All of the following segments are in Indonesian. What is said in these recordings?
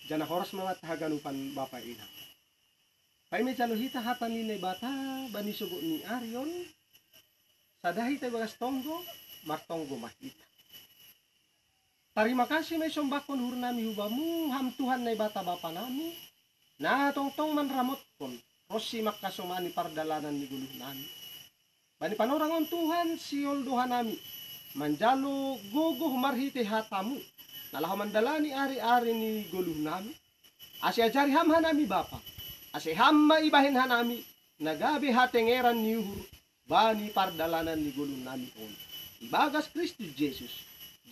Jana horas mga haganupan bapa ina. Kay may hita hatan ni bata bani sugo ni Arion. Sadahi tayo bagas tonggo, martonggo mahita. Terima kasih may sombakon hur nami hubamu hamtuhan na bata bapa nami. Na tongtong man ramot kon. Rosi makasumani pardalanan ni guluh nami. Bani panorangon Tuhan siol doha nami. Manjalo gogo marhite hatamu. Nalah mandalani ari-ari ni guluh nami. Asi ajari hamha nami bapa. Asi hamma ibahin hanami. Nagabi hatengeran ni uhur. Bani pardalanan ni guluh nami on. Ibagas Kristus Jesus.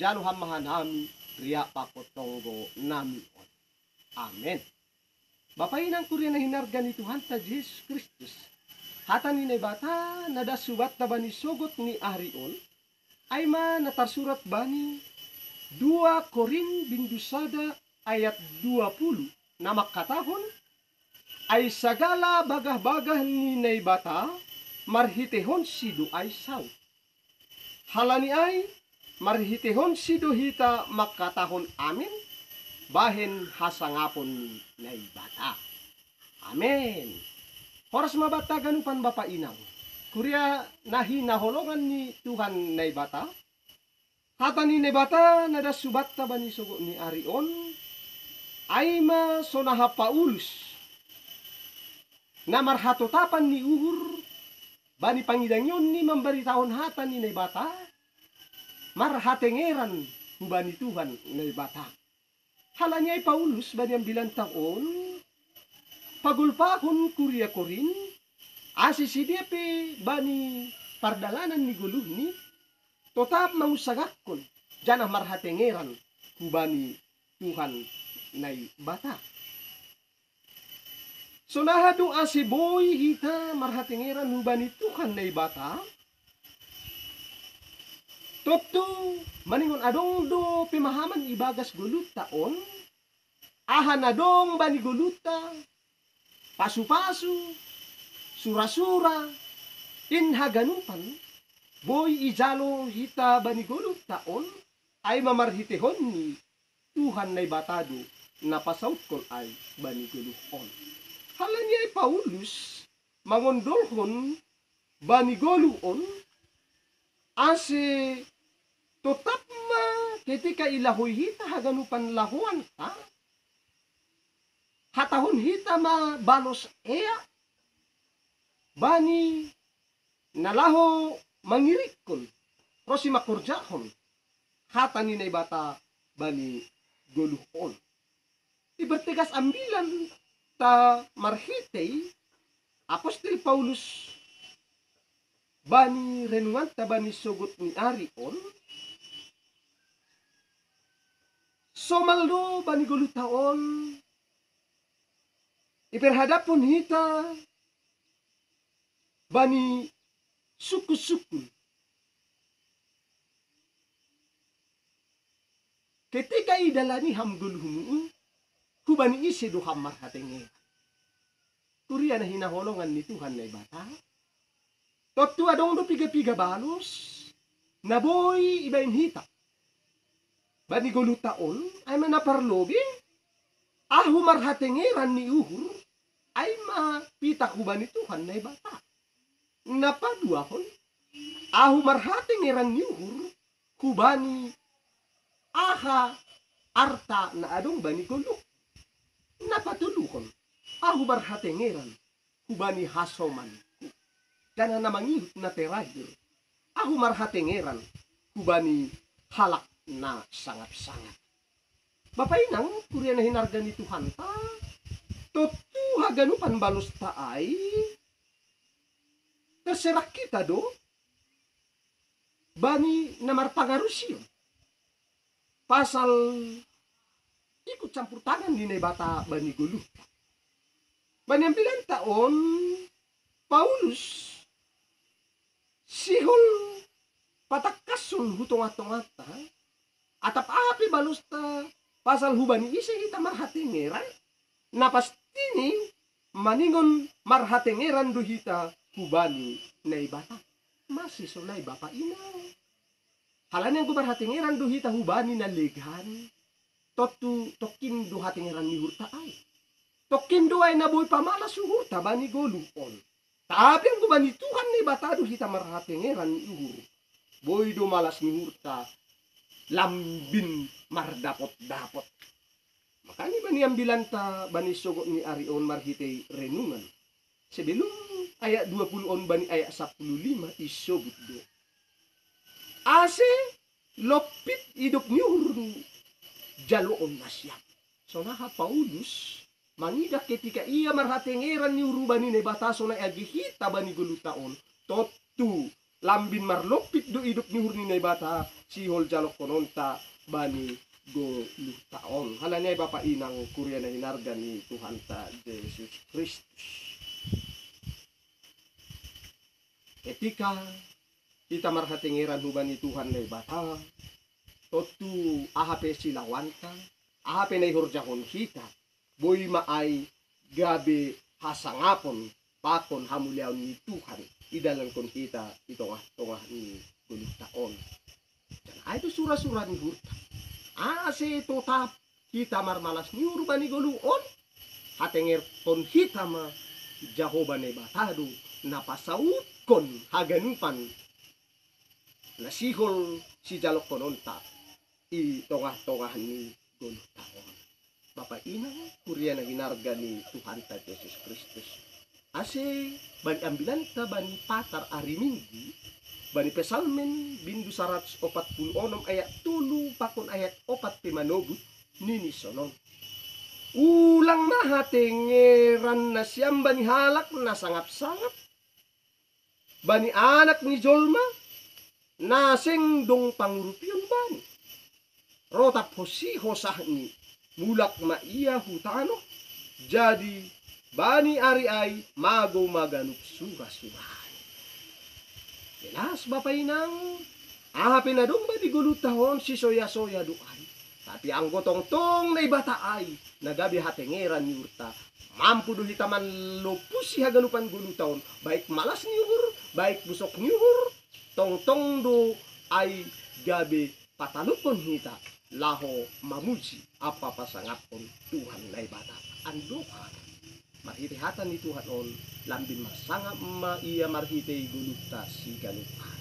Jalo hamma nami. Riya pakotonggo nami on. Amen. Bapa inang kurya na hinarga ni Tuhan ta Jesus Kristus. Hatan ni bata nadasubat na bani sugot ni Arion. Ay ma natarsurat bani 2 Korin bindusada ayat 20 na makatahon ay sagala bagah-bagah ni naibata marhitehon sido ay saw. Halani ay marhitehon sido hita makatahon amin bahin hasangapon ni naibata. Amen. Horas mabata ganupan bapa inang. Kurya nahinahologan ni Tuhan naibata. Hata ni nebata nada subatta bani sugo ni Arion aima sonaha Paulus na marhatotapan ni uhur bani pangidangyon ni memberitaon hata ni nebata marhatengeran hubani Tuhan nebata. Halanya ay Paulus bani ang bilang taon pagulpakon kurya Korin asi sidiape bani pardalanan ni guluh ni tetap mausagakon janah marhatengeran hubani Tuhan nai bata. Sonaha doa si boy hita marhatengeran hubani Tuhan nai bata. Toto maningon adong do pemahaman ibagas gulut taon. Ahan adong bani guluta pasu-pasu sura-sura inhaganupan. Boy ijalo hita banigulut taon ay mamarhitehon ni Tuhan na batado na pasaut kon ay baniguluhon. Halanya ay Paulus mangondolhon baniguluhon ase tetap ma ketika ilahoy hita haganupan lahuan ta hatahon hita ma balos ea bani nalaho mangirikon rosi makurjahon hata ni bata bani guluhon. Ibertegas ambilan ta marhitei Apostol Paulus bani renungan ta bani sugot ni Arion somaldo bani gulutaon iperhadapon hita bani suku-suku. Ketika idalani hamguluhumu, hubani isi do hamar hatenge. Kuriya na hinaholongan ni Tuhan na bata. Tottu adong do piga-piga balos, naboy ibain hita. Bani gulutaon, ay manaparlobi, ahumar hatengeran ni uhur, ay mapitak hubani Tuhan na bata. Napaduahon ahu marhating eran yuhur kubani aha arta na adong bani guluk napatuluhon ahu marhating eran kubani hasoman dan na mangihut na terahir ahu marhating eran kubani halak na sangat-sangat. Bapak inang kurya na hinarga ni Tuhan ta totu haganupan balos taay terserah kita do bani namar pangarusyon pasal ikut campur tangan di nebata bani guluh bani ang bilang taon Paulus sihol patakasun hutong-atong-ata atap api balusta pasal hubani isi kita marhatengeran napastini maningon marhatengeran do hita hubani na ibata masih solay bapa ina halan yang kumarhatengeran do hita hubani na leghan totu tokindo hatingeran ni hurta ay. Tokindo ay naboy pamalas yung hurta bani goluon. Tapi ang gubani Tuhan ni batado hita marhatingeran ni uhur. Boy do malas ni hurta lambin mardapot-dapot. Makanya bani ambilan ta bani sogot ni Arion marhitay renungan. Sebelum ayat 20 on bani ayat 15 isogut do. Ase lopit hidup ni uhur jaloon na siya. So naha Paulus mangidak ketika ia marhatingeran ni uhur bani ne bataso na agihita bani gulutaon. Totu lambin marlopit do hidup ni uhur ni bata sihol jalok kononta bani gulutaon. Halanya Bapak inang kurya na hinarga ni Tuhan ta Yesus Kristus. Ketika kita marhatingeran huban ni Tuhan na bata totu ahape silawanta ahape na ihurjahon kita boy maay gabi hasangapon pakon hamuliaon ni Tuhan idalan kon kita itongah ni gulutaon. Dan ay to sura-sura ni hurta. Ase totap kita marmalas ni urban ni guluon. Hatenger kon kita ma Jehovah ne batado napasaut kon haganupan nasihol si jalok kononta itongah-tongah ni gulutaon. Bapak inang kurya na ginarga ni Tuhan ta Yesus Kristus. Ase bani ambilan ta bani patar ari Minggu bani pesalmen bindu 146 ayat 3 pakon ayat 4 pimanobut nini sonon. Ulang na hatingeran na siyam bani halak na sangap-sangap. Bani anak ni Jolma naseng dong pangurupion bani. Rotap hosi hosah ni mulak maiya hutano. Jadi bani ari ay mago maganuk suga-sugahan. Jelas Bapak inang ahapin na dong ba di gulutahon si soya-soya doay. Tapi ang gotong-tong na ibata ay nagabi hatengeran ni urta. Mampu do hitaman lupus si haganupan gulutahon. Baik malas ni uhur, baik busok ni uhur. Tong-tong do ay gabi patalupon hita. Laho mamuji apa pasangapon Tuhan na ibata. Andokan. Marhitihatan ni Tuhan on lambin masangap ma iya marhitay guluta si ganupan.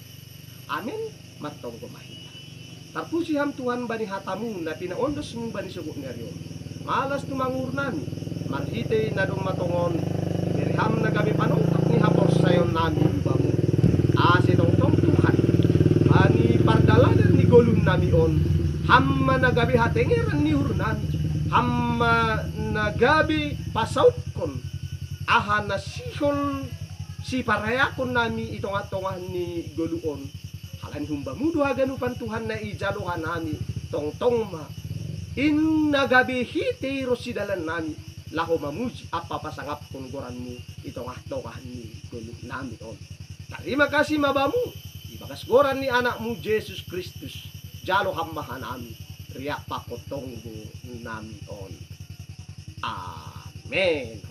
Amen. Matong kumahita. Tarpusi ham Tuhan bani hatamu na pinaondos mo bani sugo ngaryo. Malas tumangur nami. Marhitay na dong matongon. Dirham na gabi panungkap ni hapos sayon nami ibamu. Ase tong Tuhan. Bani pardalanan ni golun nami on. Hamma na gabi hatengeran ni hurnan. Hamma na gabi pasaut kon. Aha na sihol si parayakon nami itong atongan ni goluon. Halan humba mudo haganupan Tuhan na ijaluhan nami tong ma in nagabi hiti rosidalan nami laho mamuji apa pasangap kon goranmu itong atongan ni goluon nami on. Terima kasih mabamu ibagas goran ni anakmu Yesus Kristus jalo hammahan nami riak pakotonggo nami on. Amen.